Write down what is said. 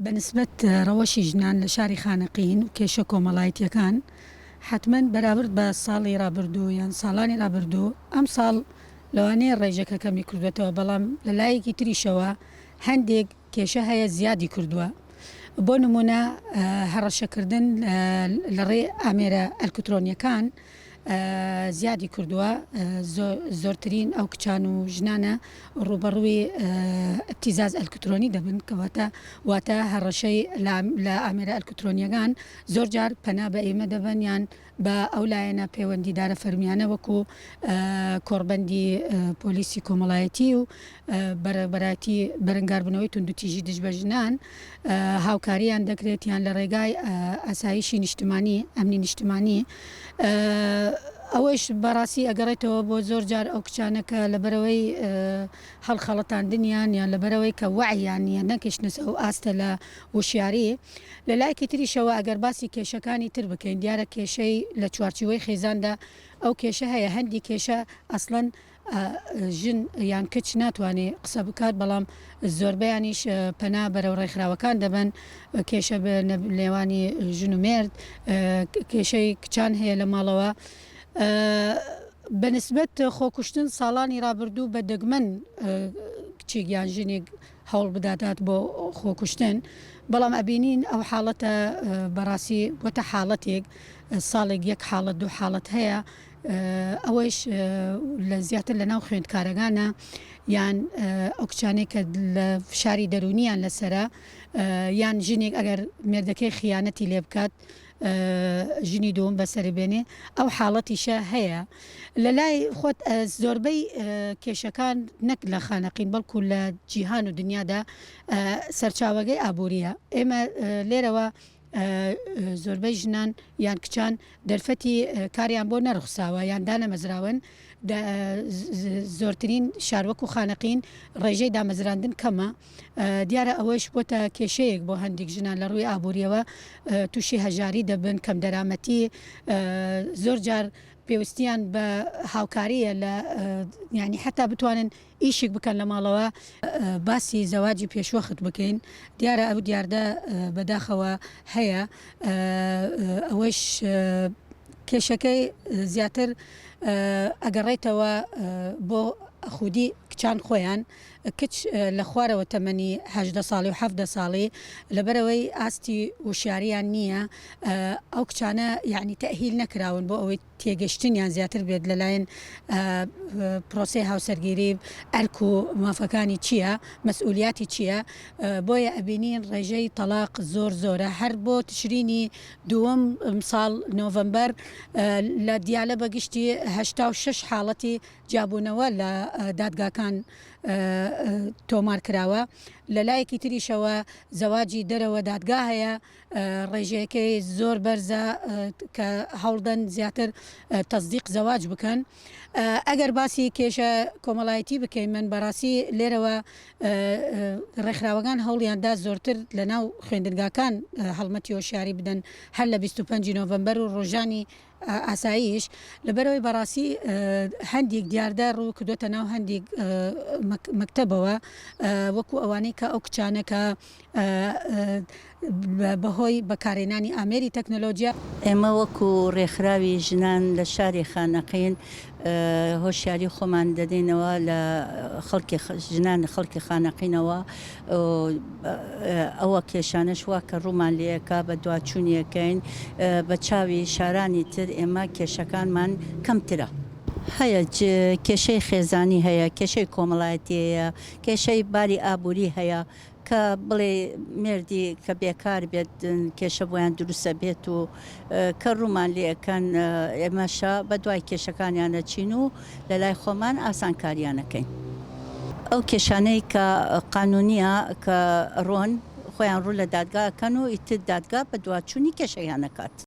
بنسبة روشي جنان لشاري خانقين وكيشا كومالايتيا كان حتما برابرد بسالي رابردو يعني سالاني رابردو ام سال لواني الريجاكا كمي كردوتوا بلام للايكي تريشوا هنديك كيشا هيا زيادي كردوا بۆ نمونە هەڕەشەکردن لەڕێ ئامێرە ئەلکترۆنیەکان زیادی کردووە زۆرترین ئەو کچان و ژنانە ڕوبەڕووی ئەبتیزاز ئەلکترۆنی دەبن کەواتە واتە هەڕەشەی لە ئامێرە ئەلکترۆنیەکان زۆر جار پەنا بە ئێمە دەبن یان بە ئەو لایەنە پەیوەندیدارە فەرمیانە وەکو کۆڕبەندی پۆلیسی کۆمەڵایەتی و بەرەبەراتی بەرەنگاربوونەوەی توندوتیژی دژ بە ژنان هاوکاریان دەکرێت یان لە ڕێگای ئاسایشی نیشتمانی ئەمنی نیشتمانی ئەوەش بەڕاستی ئەگەڕێتەوە بۆ زۆر جار ئەو کچانەکە لەبەرەوەی هەڵخەڵەتاندنیان یان لەبەرەوەی کە وعیان یان نەکەشنە ئەو ئاستە لە وشیاری لە لایەکی تریشەوە ئەگەر باسی کێشەکانی تر بکەین دیارە کێشەی لە چوارچوەی خێزاندا ئەو کێشە هەیە هەندی کێشە ئەسڵەن ژن یان کچ ناتوانێت قسە بکات بەڵام زۆربیانیش پەنا بەرەو ڕێکخراوەکان دەبن کێشە لێوانی ژن و مێرد کێشەی کچان هەیە لە ماڵەوە بەنسبەت خۆکوشتن ساڵانی ڕابردوو بە دەگمەن کچێک یان ژنێک هەوڵ بداتات بۆ خۆکوشتن بەڵام ئەبینین ئەو حاڵەتە بەڕاستی وەتە حاڵەتێک ساڵێک یەک حاڵەت دوو حاڵەت هەیە ئەوەش لە زیاتر لە ناو خوێندکارەکانە یان ئەو کچانەی کە لە فشاری دەرونیان لەسرە یان ژنێک ئەگەر مێردەکەی خیانەتی لێ بکات ژنی دوم بەسەربێنێ ئەو حاڵەتیشە هەیە لە لای خۆت زۆربەی کێشەکان نەک لە خانەقین بەڵکو لە جیهان و دنیادا سەرچاوەگەی ئابووریە ئێمە لێرەوە زۆربەی ژنان یان کچان دەرفەتی کاریان بۆ نەرخساوە یان دانەمەزراون زۆرترین شاروەک و خانەقین ڕێژەی دامەزراندن کەمە دیارە ئەوەش بۆتە کێشەیەک بۆ هەندێک ژنان لە ڕووی ئابوووریەوە تووشی هەژاری دەبن کەم دەرامەتی زۆر جار پێویستیان بە هاوکاریە لە ینی حتا بتوانن ئیشێک بکەن لە ماڵەوە باسی زەواجی پێشوەخت بکەین دیارە ئەو دیاردە بەداخەوە هەیە ئەوەش کێشەکەی زیاتر ئەگەڕێتەوە بۆ خودی کچان خۆیان کچ لە خوارەوە تەمەنی 18 ساڵی و 17 ساڵی لەبەرەوەی ئاستی وشاریان نییە ئەو کچانە یعنی تەهیل نەکراون بۆ ئەوەی تێگەشتنیان زیاتر بێت لەلایەن پرۆسی هاوسەرگیری ئەرک و مافەکانی چییە مەسئولیاتی چییە بۆیە ئەبینین ڕێژەی تەلاق زۆر زۆرە هەر بۆ تشرینی دووەم ساڵ نۆڤەمبەر لە دیالە بەگشتی 86 حاڵەتی جابوونەوە لە دادگاکان تۆمار کراوە لە لایەکی تریشەوە زەواجی دەرەوە دادگا هەیە ڕێژەیەکەی زۆر بەرزە کە هەوڵدەن زیاتر تەصدیق زەواج بکەن ئەگەر باسی کێشە کۆمەڵایەتی بکەین من بەڕاستی لێرەوە ڕێکخراوەکان هەوڵیاندا زۆرتر لە ناو خوێندنگاکان هەڵمەتی هۆشیاری بدەن هەر لە 25 نۆڤەمبەر و ڕۆژانی ئاساییش لەبەرەوەی بەڕاستی هەندێک دیاردە ڕوو کردوتە ناو هەندێک مەکتەبەوە وەکو ئەوانەی کە ئەو کچانەکە بەهۆی بەکارهێنانی ئامێری تەکنۆلۆژیا ئێمە وەکو ڕێکخراوی ژنان لە شاری خانەقین هۆشیاری خۆمان دەدەینەوە لە خەڵکی ژنان خەڵکی خانەقینەوە ئەوە کێشانەش وا کە ڕوومان لەکە بە دواچوونیەکەین بە چاوی شارانی تر ئێمە کێشەکانمان کەمترە هەیە کێشەی خێزانی هەیە کێشەی کۆمەڵایەتی هەیە کێشەی باری ئابووری هەیە کە بڵێ مردی کە بێکار بێت کێشە بۆیان دروستە بێت و کە ڕوومان لێەکەن ئێمەشە بە دوای کێشەکانیانە چین و لە لای خۆمان ئاسانکاریانەکەین ئەو کێشانەی کە قانونیە کە ڕۆن خۆیان ڕوو لە دادگاکەن و ئیتر دادگا بە دواچوونی کێشەیان نەکات.